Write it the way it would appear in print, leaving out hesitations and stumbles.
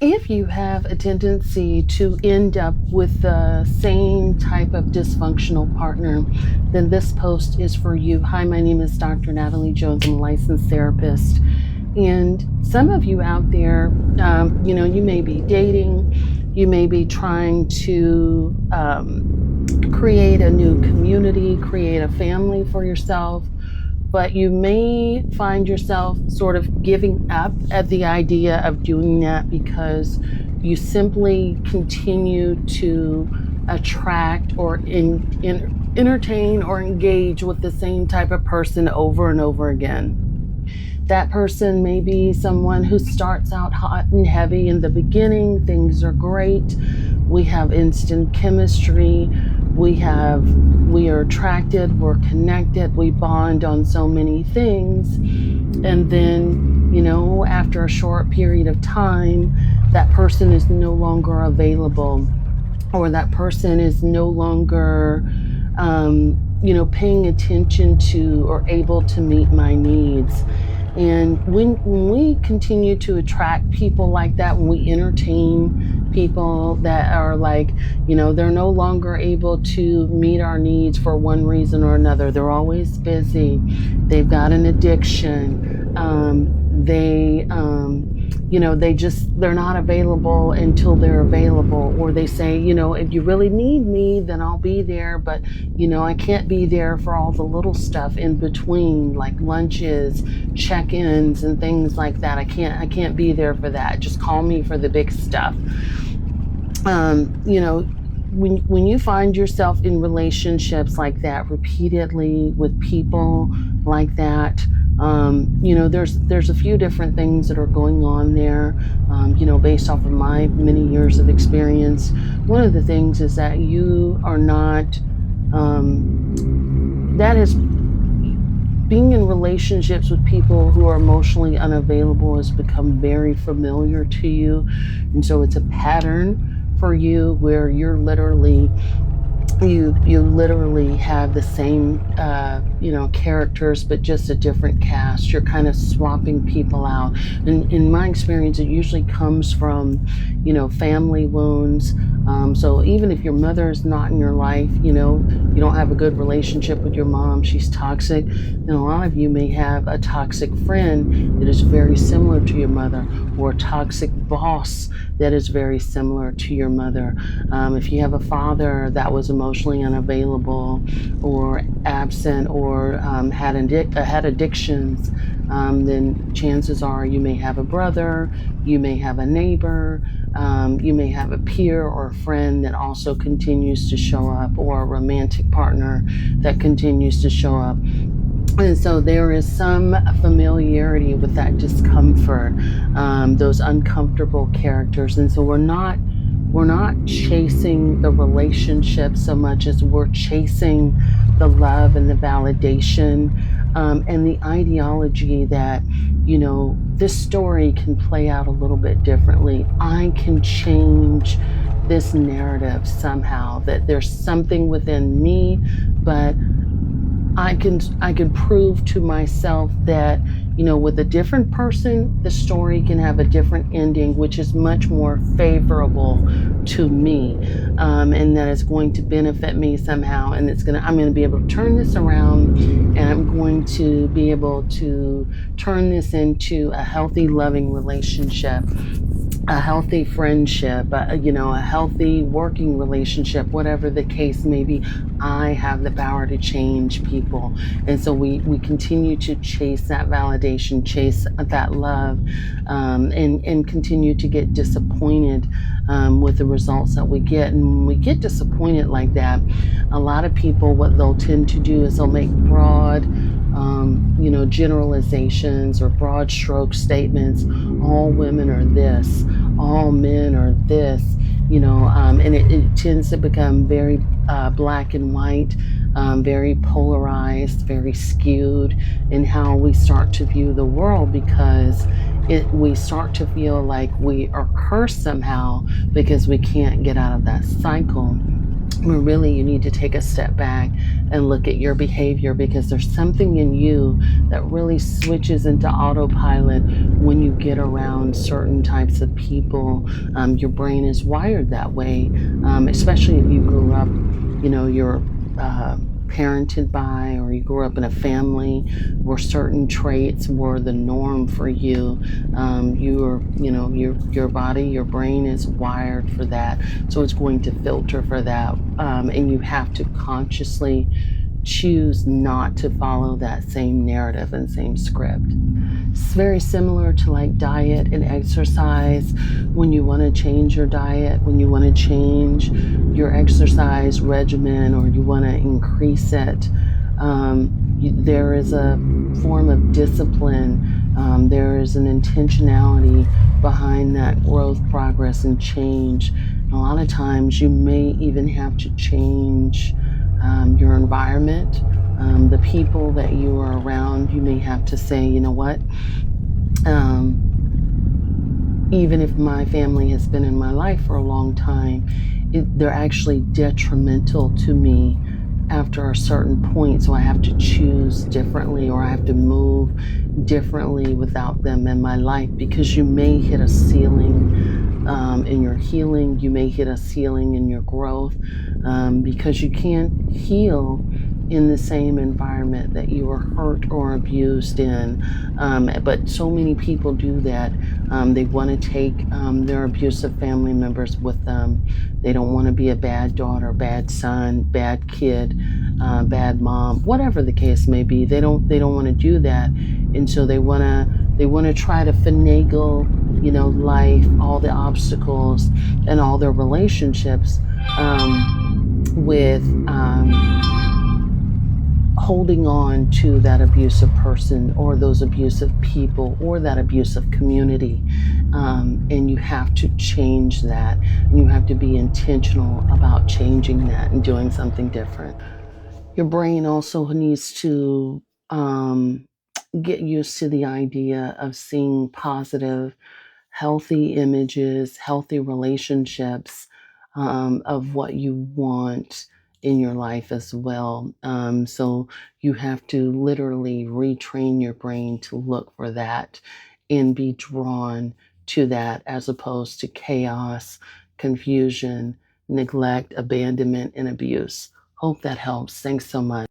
If you have a tendency to end up with the same type of dysfunctional partner, then this post is for you. Hi, my name is Dr. Natalie Jones. I'm a licensed therapist. And some of you out there, you may be dating, you may be trying to create a new community, create a family for yourself, but you may find yourself sort of giving up at the idea of doing that because you simply continue to attract or entertain or engage with the same type of person over and over again. That person may be someone who starts out hot and heavy in the beginning. Things are great. We have instant chemistry. We are attracted, we're connected, we bond on so many things. And then, after a short period of time, that person is no longer available, or that person is no longer, paying attention to or able to meet my needs. And when we continue to attract people like that, when we entertain people that are like, they're no longer able to meet our needs for one reason or another. They're always busy. They've got an addiction. They're not available until they're available. Or they say, if you really need me, then I'll be there. But, I can't be there for all the little stuff in between, like lunches, check-ins, and things like that. I can't be there for that. Just call me for the big stuff. When you find yourself in relationships like that repeatedly with people like that, there's a few different things that are going on there, based off of my many years of experience. One of the things is that you are not, being in relationships with people who are emotionally unavailable has become very familiar to you. And so it's a pattern for you where you're literally you literally have the same characters, but just a different cast. You're kind of swapping people out, and in my experience it usually comes from family wounds. So even if your mother is not in your life, you don't have a good relationship with your mom, she's toxic, then a lot of you may have a toxic friend that is very similar to your mother, or a toxic boss that is very similar to your mother. If you have a father that was emotionally unavailable or absent, or had addictions, then chances are you may have a brother, you may have a neighbor, you may have a peer or a friend that also continues to show up, or a romantic partner that continues to show up. And so there is some familiarity with that discomfort, those uncomfortable characters. And so we're not chasing the relationship so much as we're chasing the love and the validation, and the ideology that, this story can play out a little bit differently. I can change this narrative somehow, that there's something within me, but I can prove to myself that, with a different person, the story can have a different ending, which is much more favorable to me, and that it's going to benefit me somehow. And I'm going to be able to turn this around, and I'm going to be able to turn this into a healthy, loving relationship, a healthy friendship, a healthy working relationship, whatever the case may be. I have the power to change people. And so we continue to chase that validation, chase that love, and continue to get disappointed with the results that we get. And when we get disappointed like that, a lot of people, what they'll tend to do is they'll make broad generalizations or broad stroke statements. All women are this, all men are this, and it tends to become very black and white, very polarized, very skewed in how we start to view the world, because we start to feel like we are cursed somehow because we can't get out of that cycle. where really you need to take a step back and look at your behavior, because there's something in you that really switches into autopilot when you get around certain types of people. Your brain is wired that way, especially if you grew up, you're parented by, or you grew up in a family where certain traits were the norm for you. Your body, your brain is wired for that, so it's going to filter for that, and you have to consciously choose not to follow that same narrative and same script. It's very similar to like diet and exercise. When you want to change your diet, when you want to change your exercise regimen, or you want to increase it, there is a form of discipline. There is an intentionality behind that growth, progress, and change. And a lot of times you may even have to change your environment, the people that you are around. You may have to say, you know what? Even if my family has been in my life for a long time, they're actually detrimental to me after a certain point. So I have to choose differently, or I have to move differently without them in my life, because you may hit a ceiling in your healing. You may hit a ceiling in your growth, because you can't heal in the same environment that you were hurt or abused in. But so many people do that. They want to take their abusive family members with them. They don't want to be a bad daughter, bad son, bad kid, bad mom, whatever the case may be. They don't want to do that, and so they want to try to finagle, life, all the obstacles, and all their relationships, with holding on to that abusive person, or those abusive people, or that abusive community. And you have to change that. And you have to be intentional about changing that and doing something different. Your brain also needs to get used to the idea of seeing positive, healthy images, healthy relationships, of what you want in your life as well. So you have to literally retrain your brain to look for that and be drawn to that, as opposed to chaos, confusion, neglect, abandonment, and abuse. Hope that helps. Thanks so much.